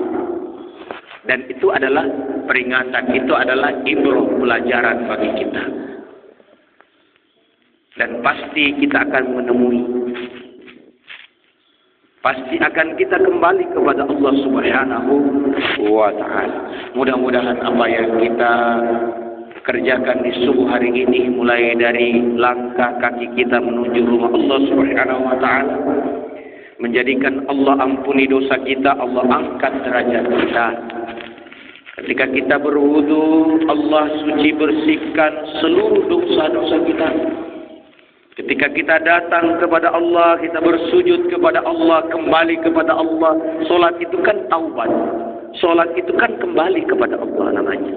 Dan itu adalah peringatan, itu adalah ibrah, pelajaran bagi kita. Dan pasti kita akan menemui, pasti akan kita kembali kepada Allah Subhanahu wa ta'ala. Mudah-mudahan apa yang kita kerjakan di subuh hari ini, mulai dari langkah kaki kita menuju rumah Allah Subhanahu wa ta'ala, menjadikan Allah ampuni dosa kita, Allah angkat derajat kita. Ketika kita berwudu, Allah suci bersihkan seluruh dosa-dosa kita. Ketika kita datang kepada Allah, kita bersujud kepada Allah, kembali kepada Allah. Solat itu kan taubat. Solat itu kan kembali kepada Allah namanya.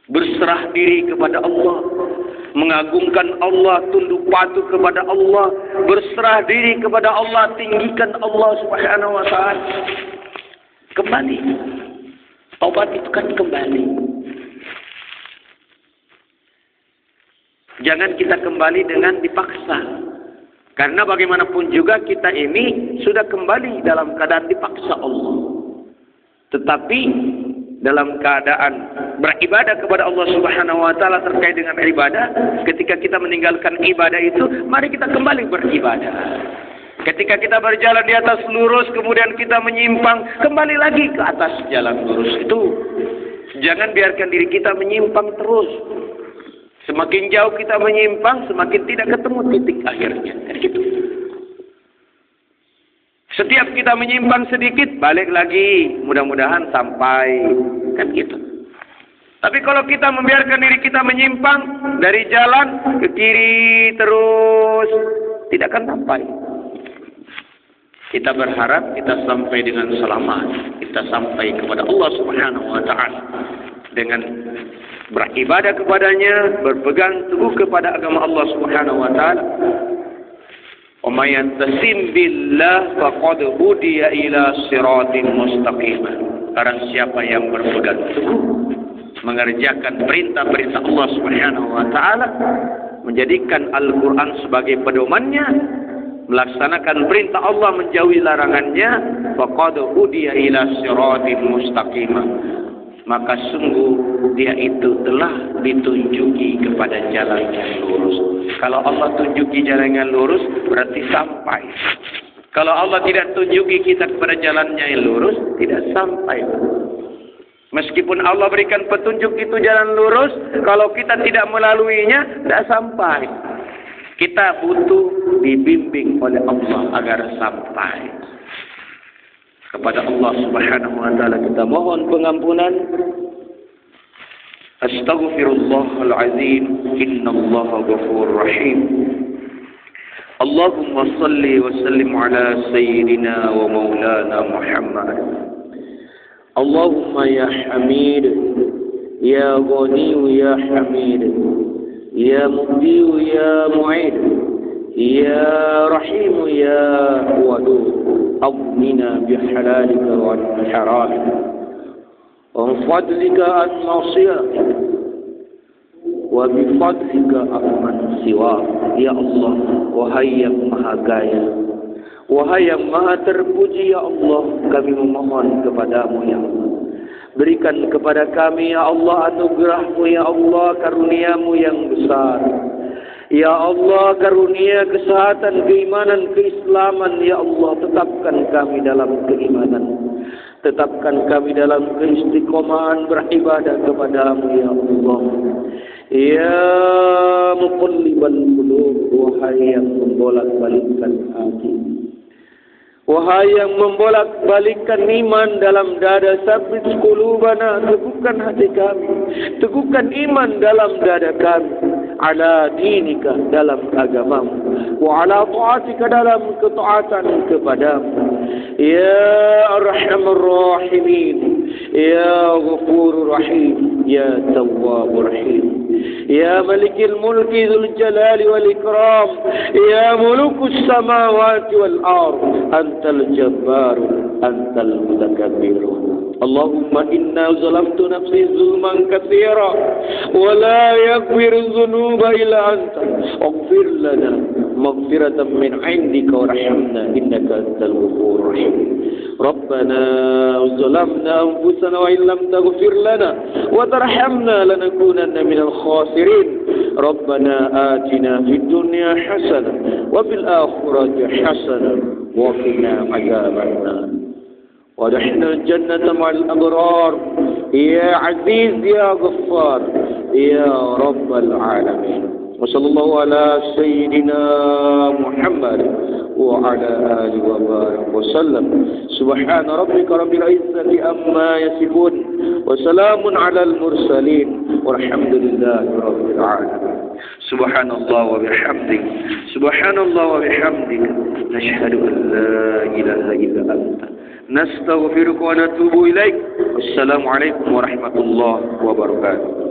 Berserah diri kepada Allah, mengagungkan Allah, tunduk patuh kepada Allah, berserah diri kepada Allah, tinggikan Allah Subhanahu wa ta'ala. Kembali. Taubat itu kan kembali. Jangan kita kembali dengan dipaksa. Karena bagaimanapun juga kita ini sudah kembali dalam keadaan dipaksa Allah. Tetapi dalam keadaan beribadah kepada Allah Subhanahu wa ta'ala terkait dengan ibadah, ketika kita meninggalkan ibadah itu, mari kita kembali beribadah. Ketika kita berjalan di atas lurus, kemudian kita menyimpang, kembali lagi ke atas jalan lurus itu. Jangan biarkan diri kita menyimpang terus. Semakin jauh kita menyimpang, semakin tidak ketemu titik akhirnya. Kan gitu. Setiap kita menyimpang sedikit, balik lagi. Mudah-mudahan sampai. Kan gitu. Tapi kalau kita membiarkan diri kita menyimpang dari jalan ke kiri terus, tidak akan sampai. Kita berharap kita sampai dengan selamat. Kita sampai kepada Allah Subhanahu wa ta'ala. dengan beribadah kepadanya, berpegang teguh kepada agama Allah Subhanahu wa taala. Wa may yantasim billah faqad hudiya ila siratin mustaqim. Barang siapa yang berpegang teguh mengerjakan perintah-perintah Allah Subhanahu wa taala, menjadikan Al-Qur'an sebagai pedomannya, melaksanakan perintah Allah, menjauhi larangannya, faqad hudiya ila siratin mustaqim. Maka sungguh dia itu telah ditunjuki kepada jalan yang lurus. Kalau Allah tunjuki jalan yang lurus, berarti sampai. Kalau Allah tidak tunjuki kita kepada jalannya yang lurus, tidak sampai. Meskipun Allah berikan petunjuk itu jalan lurus, kalau kita tidak melaluinya, tidak sampai. Kita butuh dibimbing oleh Allah agar sampai. Kepada Allah Subhanahu wa taala kita mohon pengampunan. Astaghfirullahal azim, innallaha ghafurur rahim. Allahumma salli wa sallim ala sayyidina wa maulana Muhammad. Allahumma ya Hamid, ya Ghani ya Hamid, ya Mubdi ya Mu'id, ya Rahim ya Wadud. أغننا بحلالك وعن حرامك ومن فضلك عن معصيتك وبفضلك عمن سواك. Ya Allah, wahai yang maha kaya, wahai yang maha terpuji, ya Allah, kami memohon kepadamu, ya Allah, berikan kepada kami, ya Allah, anugerahmu, ya Allah, karuniamu yang besar. Ya Allah, karunia kesehatan, keimanan, keislaman. Ya Allah, tetapkan kami dalam keimanan, tetapkan kami dalam keistiqomahan beribadah kepadamu, ya Allah. Ya muqallibal qulub, wahai yang membolak-balikkan hati, wahai yang membolak-balikkan iman dalam dada, sabbit qulubana, teguhkan hati kami, teguhkan iman dalam dada kami, ala dinika, dalam agamamu, wa ala ta'atika, dalam ketaatan kepadamu. Ya Arhamar Rahimin, ya Ghafurur Rahim, ya Tawwabur Rahim, ya Malikil Mulki Dzul Jalali wal Ikram, ya Mulukus Samawati wal Ard, antal Jabbar, antal Mutakabbir. Allahumma inna zalamtu nafsi zulman katsira wa la yaghfiru dhunuba illa anta, ighfir lana maghfiratan min 'indika warhamna innaka antal ghafurur rahim. Rabbana zalamna anfusana wa illam taghfir lana wa tarhamna lanakunanna minal khasirin. Rabbana atina fid dunya hasanah wa fil akhirati hasanah wa qina adzabannar. وادخلنا الجنة مع الأبرار يا عزيز يا غفار يا رب العالمين. وصلى الله على سيدنا محمد وعلى آله وبارك وسلم. سبحان ربك رب العزة عما يصفون وسلام على المرسلين والحمد لله رب العالمين. سبحان الله وبحمده سبحان الله وبحمده نشهد أن لا إله إلا أنت نستغفرك ونتوب إليك. Wassalamualaikum warahmatullahi wabarakatuh.